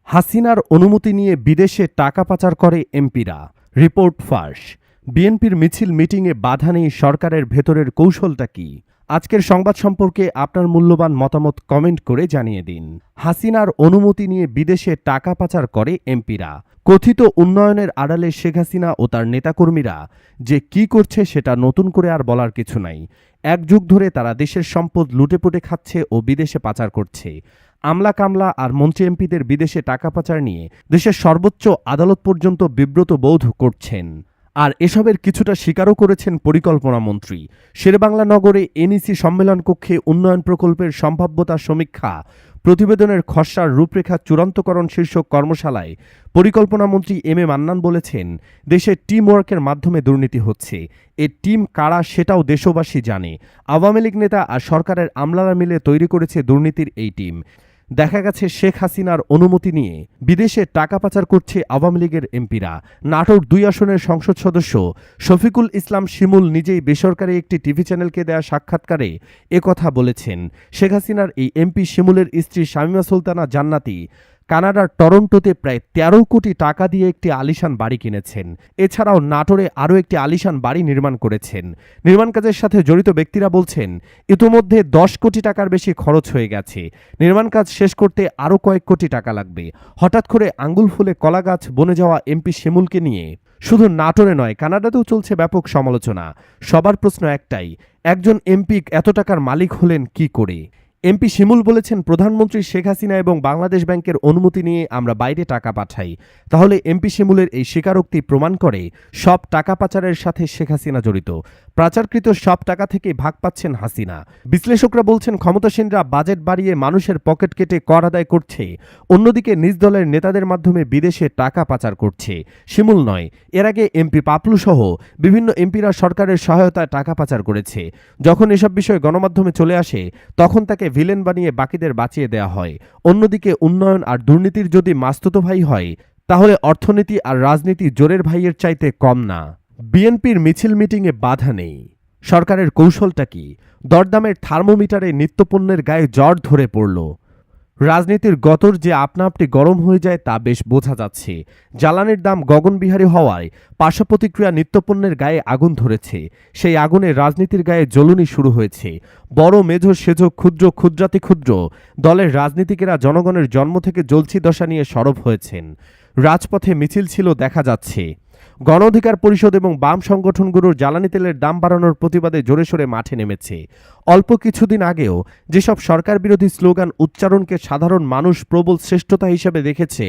হাসিনার অনুমতি নিয়ে বিদেশে টাকা পাচার করে এমপিরা। রিপোর্ট ফাঁস। বিএনপির মিছিল মিটিংয়ে বাধা নেই, সরকারের ভেতরের কৌশলটা কি? আজকের সংবাদ সম্পর্কে আপনার মূল্যবান মতামত কমেন্ট করে জানিয়ে দিন। হাসিনার অনুমতি নিয়ে বিদেশে টাকা পাচার করে এমপিরা। কথিত উন্নয়নের আড়ালে শেখ হাসিনা ও তার নেতাকর্মীরা যে কি করছে সেটা নতুন করে আর বলার কিছু নাই। এক যুগ ধরে তারা দেশের সম্পদ লুটেপুটে খাচ্ছে ও বিদেশে পাচার করছে। আমলা কামলা আর মন্ত্রী এমপিদের বিদেশে টাকা পাচার নিয়ে দেশের সর্বোচ্চ আদালত পর্যন্ত বিব্রত বোধ করছেন। আর এসবের কিছুটা স্বীকারও করেছেন পরিকল্পনা মন্ত্রী। শেরেবাংলা নগরে এনইসি সম্মেলন কক্ষে উন্নয়ন প্রকল্পের সম্ভাব্যতা সমীক্ষা প্রতিবেদনের খসড়ার রূপরেখা চূড়ান্তকরণ শীর্ষক কর্মশালায় পরিকল্পনা মন্ত্রী এম এ মান্নান বলেছেন, দেশে টিম ওয়ার্কের মাধ্যমে দুর্নীতি হচ্ছে। এ টিম কারা সেটাও দেশবাসী জানে। আওয়ামী লীগ নেতা আর সরকারের আমলারা মিলে তৈরি করেছে দুর্নীতির এই টিম। দেখা গেছে শেখ হাসিনার অনুমতি নিয়ে বিদেশে টাকা পাচার করছে আওয়ামী লীগের এমপিরা। নাটোর ২ আসনের সংসদ সদস্য শফিকুল ইসলাম শিমুল নিজেই বেসরকারি একটি টিভি চ্যানেলকে দেয়া সাক্ষাৎকারে একথা বলেছেন। শেখ হাসিনার এই এমপি শিমুলের স্ত্রী শামীমা সুলতানা জান্নাতি কানাডার টরন্টোতে প্রায় ১৩ কোটি টাকা দিয়ে একটি আলিশান বাড়ি কিনেছেন। এছাড়াও নাটোরে আরও একটি আলিশান বাড়ি নির্মাণ করেছেন। নির্মাণ কাজের সাথে জড়িত ব্যক্তিরা বলছেন, ইতোমধ্যে ১০ কোটি টাকার বেশি খরচ হয়ে গেছে। নির্মাণ কাজ শেষ করতে আরও কয়েক কোটি টাকা লাগবে। হঠাৎ করে আঙ্গুল ফুলে কলা গাছ বনে যাওয়া এমপি শিমুলকে নিয়ে শুধু নাটোরে নয়, কানাডাতেও চলছে ব্যাপক সমালোচনা। সবার প্রশ্ন একটাই, একজন এমপি এত টাকার মালিক হলেন কি করে? এমপি শিমুল বলেছেন, প্রধানমন্ত্রী শেখ হাসিনা এবং বাংলাদেশ ব্যাংকের অনুমতি নিয়ে আমরা বাইরে টাকা পাঠাই। তাহলে এমপি শিমুলের এই স্বীকারোক্তি প্রমাণ করে সব টাকা পাচারের সাথে শেখ হাসিনা জড়িত। পাচারকৃত সব টাকা থেকে ভাগ পাচ্ছেন হাসিনা। বিশ্লেষকরা বলছেন, ক্ষমতাসীনরা বাজেট বাড়িয়ে মানুষের পকেট কেটে কর আদায় করছে, অন্যদিকে নিজ দলের নেতাদের মাধ্যমে বিদেশে টাকা পাচার করছে। শিমুল নয়, এর আগে এমপি পাপলু সহ বিভিন্ন এমপিরা সরকারের সহায়তায় টাকা পাচার করেছে। যখন এসব বিষয় গণমাধ্যমে চলে আসে তখন তাকে ভিলেন বানিয়ে বাকিদের বাঁচিয়ে দেয়া হয়। অন্যদিকে উন্নয়ন আর দুর্নীতির যদি মাস্তুতো ভাই হয়, তাহলে অর্থনীতি আর রাজনীতি জোরের ভাইয়ের চাইতে কম না। বিএনপির মিছিল মিটিংয়ে বাধা নেই, সরকারের কৌশলটা কি? দরদামের থার্মোমিটারে নিত্যপণ্যের গায়ে জ্বর ধরে পড়ল। রাজনীতির গতর যে আপনা আপনি গরম হয়ে যায় তা বেশ বোঝা যাচ্ছে। জ্বালানির দাম গগনবিহারী হওয়ায় পার্শ্বপ্রতিক্রিয়া নিত্যপণ্যের গায়ে আগুন ধরেছে। সেই আগুনে রাজনীতির গায়ে জ্বলুনি শুরু হয়েছে। বড় মেঝো সেজো ক্ষুদ্র ক্ষুদ্রাতি ক্ষুদ্র দলের রাজনীতিকেরা জনগণের জন্ম থেকে জ্বলছি দশা নিয়ে সরব হয়েছেন। রাজপথে মিছিল ছিল দেখা যাচ্ছে। গণ অধিকার পরিষদ এবং বাম সংগঠনগুলোর জ্বালানি তেলের দাম বাড়ানোর প্রতিবাদে জোরে সোরে মাঠে নেমেছে। অল্প কিছুদিন আগেও যেসব সরকার বিরোধী স্লোগান উচ্চারণকে সাধারণ মানুষ প্রবল শ্রেষ্ঠতা হিসেবে দেখেছে,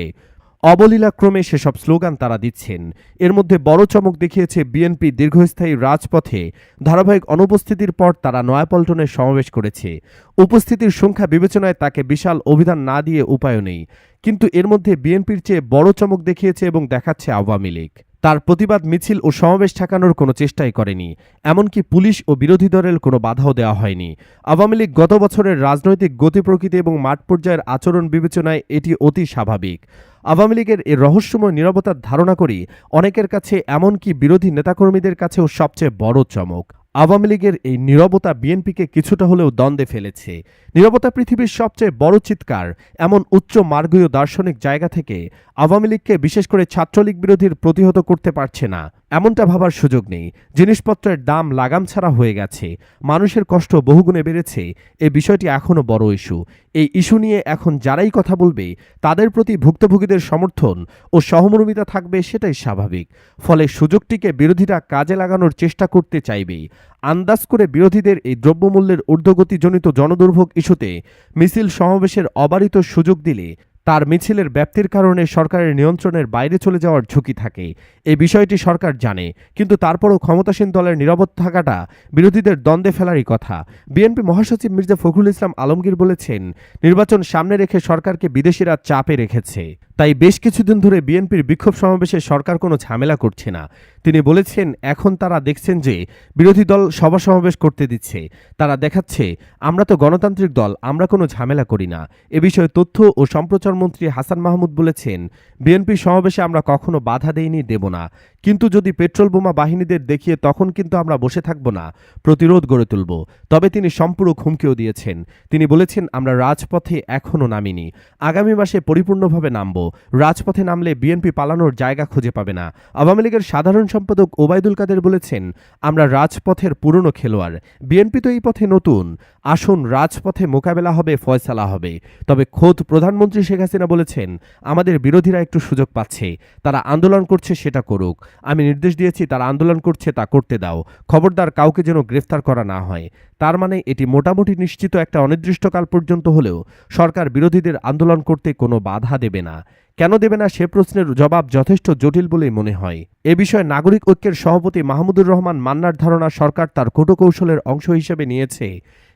অবলীলাক্রমে সেসব স্লোগান তারা দিচ্ছেন। এর মধ্যে বড় চমক দেখিয়েছে বিএনপি দীর্ঘস্থায়ী রাজপথে ধারাবাহিক অনুপস্থিতির পর তারা নয়াপল্টনে সমাবেশ করেছে। উপস্থিতির সংখ্যা বিবেচনায় তাকে বিশাল অভিধান না দিয়ে উপায় নেই। কিন্তু এর মধ্যে বিএনপির চেয়ে বড় চমক দেখিয়েছে এবং দেখাচ্ছে আওয়ামী লীগ। তার প্রতিবাদ মিছিল ও সমাবেশ ঠেকানোর কোনো চেষ্টাই করেনি। এমনকি পুলিশ ও বিরোধী দলের কোনো বাধাও দেওয়া হয়নি। আওয়ামী লীগ গত বছরের রাজনৈতিক গতি প্রকৃতি এবং মাঠ পর্যায়ের আচরণ বিবেচনায় এটি অতি স্বাভাবিক। আওয়ামী লীগের এই রহস্যময় নীরবতার ধারণা করি অনেকের কাছে, এমনকি বিরোধী নেতাকর্মীদের কাছেও সবচেয়ে বড় চমক। আওয়ামী লীগের এই নীরবতা বিএনপিকে কিছুটা হলেও দ্বন্দ্বে ফেলেছে। নীরবতা পৃথিবীর সবচেয়ে বড় চিৎকার, এমন উচ্চ মার্গীয় দার্শনিক জায়গা থেকে আওয়ামী লীগকে বিশেষ করে ছাত্রলীগ বিরোধীর প্রতিহত করতে পারছে না, এমনটা ভাবার সুযোগ নেই। জিনিসপত্রের দাম লাগাম ছাড়া হয়ে গেছে, মানুষের কষ্ট বহুগুণে বেড়েছে। এই বিষয়টি এখনও বড় ইস্যু। এই ইস্যু নিয়ে এখন যারাই কথা বলবে তাদের প্রতি ভুক্তভোগীদের সমর্থন ও সহমর্মিতা থাকবে, সেটাই স্বাভাবিক। ফলে সুযোগটিকে বিরোধীরা কাজে লাগানোর চেষ্টা করতে চাইবেই। আন্দাজ করে বিরোধীদের এই দ্রব্যমূল্যের ঊর্ধ্বগতিজনিত জনদুর্ভোগ ইস্যুতে মিছিল সমাবেশের অবারিত সুযোগ দিলে তার মিছিলের ব্যাপ্তির কারণে সরকারের নিয়ন্ত্রণের বাইরে চলে যাওয়ার ঝুঁকি থাকে। এই বিষয়টি সরকার জানে, কিন্তু তারপরও ক্ষমতাসীন দলের নীরব থাকাটা বিরোধীদের দ্বন্দ্বে ফেলারই কথা। বিএনপি মহাসচিব মির্জা ফখরুল ইসলাম আলমগীর বলেছেন, নির্বাচন সামনে রেখে সরকারকে বিদেশিরা চাপে রেখেছে, তাই বেশ কিছুদিন ধরে বিএনপির বিক্ষোভ সমাবেশে সরকার কোনো ঝামেলা করছে না। তিনি বলেছেন, এখন তারা দেখছেন যে বিরোধী দল সভা সমাবেশ করতে দিচ্ছে, তারা দেখাচ্ছে আমরা তো গণতান্ত্রিক দল, আমরা কোনো ঝামেলা করি না। এ বিষয়ে তথ্য ও সম্প্রচার মন্ত্রী হাসান মাহমুদ বলেছেন, বিএনপি সমাবেশে আমরা কখনো বাধা দেইনি, দেব না। কিন্তু যদি পেট্রোল বোমা বাহিনীদের দেখিয়ে তখন কিন্তু আমরা বসে থাকব না, প্রতিরোধ গড়ে তুলব। তবে তিনি সম্পূরক হুমকিও দিয়েছেন। তিনি বলেছেন, আমরা রাজপথে এখনও নামিনি, আগামী মাসে পরিপূর্ণভাবে নামব। রাজপথে নামলে বিএনপি পালানোর জায়গা খুঁজে পাবে না। আওয়ামী লীগের সাধারণ সম্পাদক ওবায়দুল কাদের বলেছেন, আমরা রাজপথের পুরনো খেলোয়াড়, বিএনপি তো এই পথে নতুন। আসুন, রাজপথে মোকাবেলা হবে, ফয়সালা হবে। তবে খোদ প্রধানমন্ত্রী শেখ হাসিনা বলেছেন, আমাদের বিরোধীরা একটু সুযোগ পাচ্ছে, তারা আন্দোলন করছে, সেটা করুক। আমি নির্দেশ দিয়েছি, তারা আন্দোলন করছে, তা করতে দাও। খবরদার কাউকে যেন গ্রেফতার করা না হয়। তার মানে এটি মোটামুটি নিশ্চিত একটা অনির্দিষ্টকাল পর্যন্ত হলেও সরকার বিরোধীদের আন্দোলন করতে কোনো বাধা দেবে না। কেন দেবে না সে প্রশ্নের জবাব যথেষ্ট জটিল বলেই মনে হয়। এ বিষয়ে নাগরিক ঐক্যের সভাপতি মাহমুদুর রহমান মান্নার ধারণা, সরকার তার কূটকৌশলের অংশ হিসেবে নিয়েছে,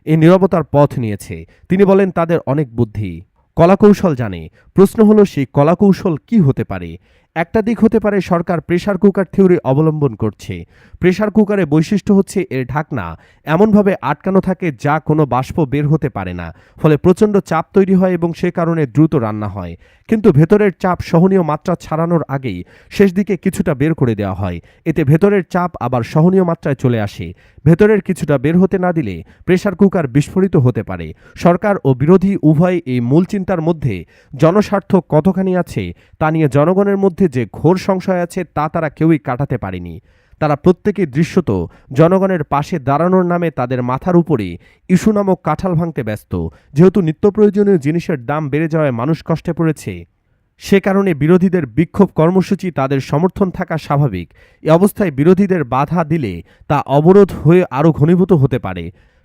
এই নীরবতার পথ নিয়েছে। তিনি বলেন, তাদের অনেক বুদ্ধি, কলাকৌশল জানে। প্রশ্ন হলো, সেই কলাকৌশল কি হতে পারে? একটা দিক হতে পারে সরকার প্রেসার কুকার থিওরি অবলম্বন করছে। প্রেসার কুকারে বৈশিষ্ট্য হচ্ছে এর ঢাকনা এমনভাবে আটকানো থাকে যা কোনো বাষ্প বের হতে পারে না, ফলে প্রচণ্ড চাপ তৈরি হয় এবং সে কারণে দ্রুত রান্না হয়। কিন্তু ভেতরের চাপ সহনীয় মাত্রা ছাড়ানোর আগেই শেষ দিকে কিছুটা বের করে দেওয়া হয়, এতে ভেতরের চাপ আবার সহনীয় মাত্রায় চলে আসে। ভেতরের কিছুটা বের হতে না দিলে প্রেসার কুকার বিস্ফোরিত হতে পারে। সরকার ও বিরোধী উভয় এই মূল চিন্তার মধ্যে জনস্বার্থ কতখানি আছে তা নিয়ে জনগণের মধ্যে যে ঘোর সংশয় আছে তা তারা কেউই কাটাতে পারেনি। তারা প্রত্যেকেই দৃশ্যত জনগণের পাশে দাঁড়ানোর নামে তাদের মাথার উপরে ইস্যু নামক কাঁঠাল ভাঙতে ব্যস্ত। যেহেতু নিত্য প্রয়োজনীয় জিনিসের দাম বেড়ে যাওয়ায় মানুষ কষ্টে পড়েছে, সে কারণে বিরোধীদের বিক্ষোভ কর্মসূচি তাদের সমর্থন থাকা স্বাভাবিক। এ অবস্থায় বিরোধীদের বাধা দিলে তা অবরোধ হয়ে আরও ঘনীভূত হতে পারে।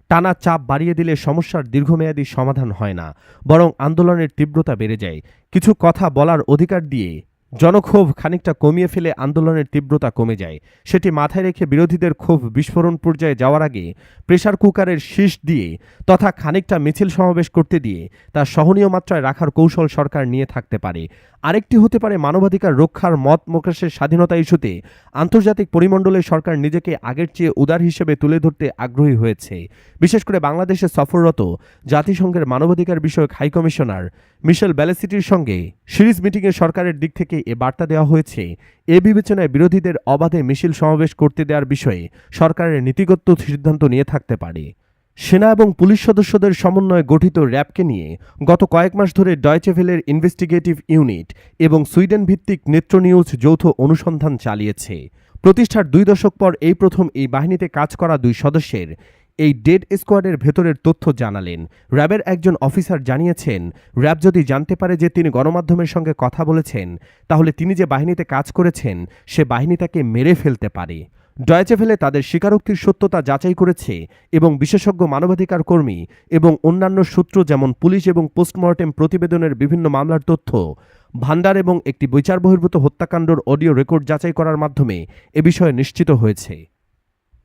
টানা চাপ বাড়িয়ে দিলে সমস্যার দীর্ঘমেয়াদী সমাধান হয় না, বরং আন্দোলনের তীব্রতা বেড়ে যায়। কিছু কথা বলার অধিকার দিয়ে জনক্ষোভ খানিকটা কমিয়ে ফেলে আন্দোলনের তীব্রতা কমে যায়। সেটি মাথায় রেখে বিরোধীদের ক্ষোভ বিস্ফোরণ পর্যায়ে যাওয়ার আগে প্রেসার কুকারের শীষ দিয়ে তথা খানিকটা মিছিল সমাবেশ করতে দিয়ে তা সহনীয় মাত্রায় রাখার কৌশল সরকার নিয়ে থাকতে পারে। আরেকটি হতে পারে মানবাধিকার রক্ষার, মত প্রকাশের স্বাধীনতা ইস্যুতে আন্তর্জাতিক পরিমণ্ডলে সরকার নিজেকে আগের চেয়ে উদার হিসেবে তুলে ধরতে আগ্রহী হয়েছে। বিশেষ করে বাংলাদেশে সফররত জাতিসংঘের মানবাধিকার বিষয়ক হাইকমিশনার মিশেল ব্যালেসিটির সঙ্গে সিরিজ মিটিংয়ে সরকারের দিক থেকে এ বার্তা দেওয়া হয়েছে। এ বিবেচনায় বিরোধীদের অবাধে মিছিল সমাবেশ করতে দেওয়ার বিষয়ে সরকারের নীতিগত সিদ্ধান্ত নিয়ে থাকতে পারে। সেনা এবং পুলিশ সদস্যদের সমন্বয়ে গঠিত র্যাবকে নিয়ে গত কয়েক মাস ধরে ডয়চে ভেলের ইনভেস্টিগেটিভ ইউনিট এবং সুইডেন ভিত্তিক নেত্র নিউজ যৌথ অনুসন্ধান চালিয়েছে। প্রতিষ্ঠার 2 দশক পর এই প্রথম এই বাহিনীতে কাজ করা 2 সদস্যের এই ডেড স্কোয়াডের ভেতরের তথ্য জানালেন। র্যাবের একজন অফিসার জানিয়েছেন, র্যাব যদি জানতে পারে যে তিনি গণমাধ্যমের সঙ্গে কথা বলেছেন, তাহলে তিনি যে বাহিনীতে কাজ করেছেন সে বাহিনী তাকে মেরে ফেলতে পারে। ডয়েচে ভেলে তাদের স্বীকারোক্তির সত্যতা যাচাই করেছে এবং বিশেষজ্ঞ মানবাধিকার কর্মী এবং অন্যান্য সূত্র যেমন পুলিশ এবং পোস্টমর্টেম প্রতিবেদনের বিভিন্ন মামলার তথ্য ভান্ডার এবং একটি বিচার বহির্ভূত হত্যাকাণ্ডর অডিও রেকর্ড যাচাই করার মাধ্যমে এ বিষয়ে নিশ্চিত হয়েছে।